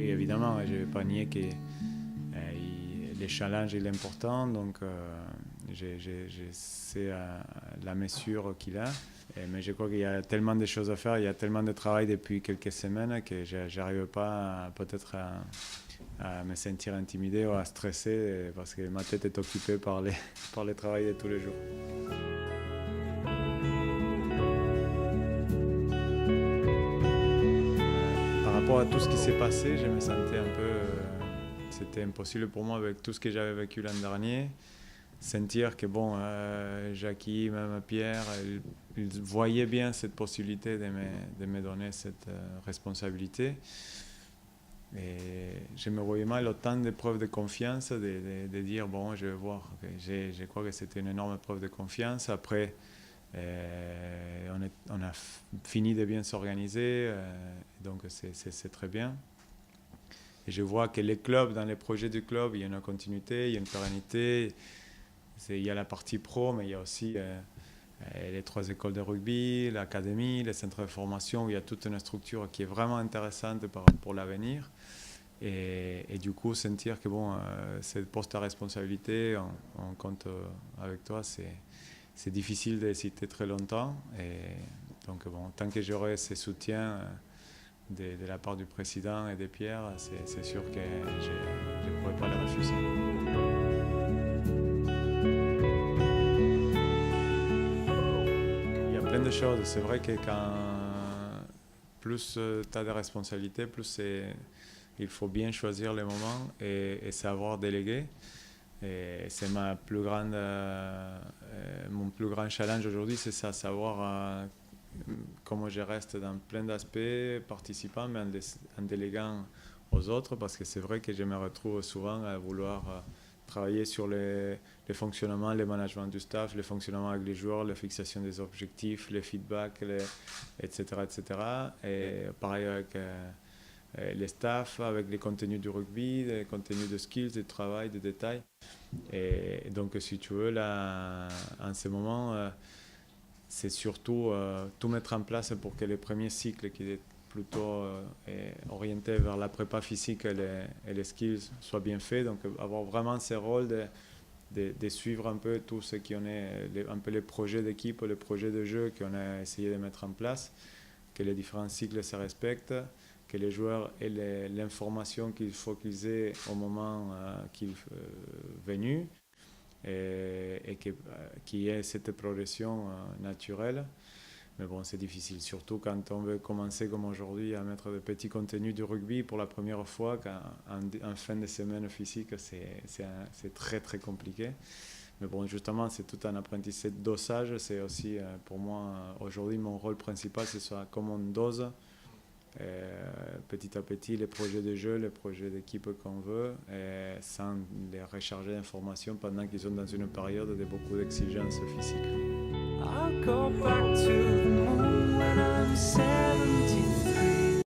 Oui, évidemment, je ne vais pas nier que les challenges il est important, donc je sais la mesure qu'il a. Mais je crois qu'il y a tellement de choses à faire, il y a tellement de travail depuis quelques semaines que je n'arrive pas peut-être à me sentir intimidé ou à stresser parce que ma tête est occupée par par le travail de tous les jours. Par rapport à tout ce qui s'est passé, je me sentais un peu... c'était impossible pour moi avec tout ce que j'avais vécu l'an dernier. Sentir que, bon, Jackie, même Pierre, ils voyaient bien cette possibilité de me donner cette responsabilité. Et je me voyais mal autant de preuves de confiance, de dire, bon, je vais voir. Je crois que c'était une énorme preuve de confiance. Après, on a fini de bien s'organiser, donc c'est très bien. Et je vois que les clubs, dans les projets du club, il y a une continuité, il y a une pérennité. Il y a la partie pro, mais il y a aussi les 3 écoles de rugby, l'académie, les centres de formation, où il y a toute une structure qui est vraiment intéressante pour l'avenir. Et du coup, sentir que bon, cette poste à responsabilité, on compte avec toi, c'est difficile d'hésiter très longtemps. Et donc, bon, tant que j'aurai ce soutien de la part du président et de Pierre, c'est sûr que je ne pourrai pas le refuser. Il y a plein de choses. C'est vrai que quand plus tu as de responsabilités, plus il faut bien choisir les moments et savoir déléguer. Et c'est mon plus grand challenge aujourd'hui, c'est ça, savoir comment je reste dans plein d'aspects, participant, mais en déléguant aux autres, parce que c'est vrai que je me retrouve souvent à vouloir travailler sur les fonctionnements, le management du staff, le fonctionnement avec les joueurs, la fixation des objectifs, les feedbacks, etc., etc. Et pareil avec les staffs, avec les contenus du rugby, les contenus de skills, de travail, de détails. Et donc, si tu veux, là, en ce moment, c'est surtout tout mettre en place pour que le premier cycle, qui est plutôt orienté vers la prépa physique et les skills, soit bien fait. Donc, avoir vraiment ce rôle de suivre un peu tout ce qu'on est, un peu les projets d'équipe, les projets de jeu qu'on a essayé de mettre en place, que les différents cycles se respectent, que les joueurs aient l'information qu'il faut qu'ils aient au moment qu'ils venus et qu'il y ait cette progression naturelle. Mais bon, c'est difficile, surtout quand on veut commencer comme aujourd'hui à mettre des petits contenus du rugby pour la première fois, en fin de semaine physique, c'est très très compliqué. Mais bon, justement, c'est tout un apprentissage de dosage. C'est aussi pour moi, aujourd'hui, mon rôle principal, c'est ça, comment on dose petit à petit les projets de jeu, les projets d'équipe qu'on veut, sans les recharger d'informations pendant qu'ils sont dans une période de beaucoup d'exigences physiques. I'll go back to the moon when I'm 73.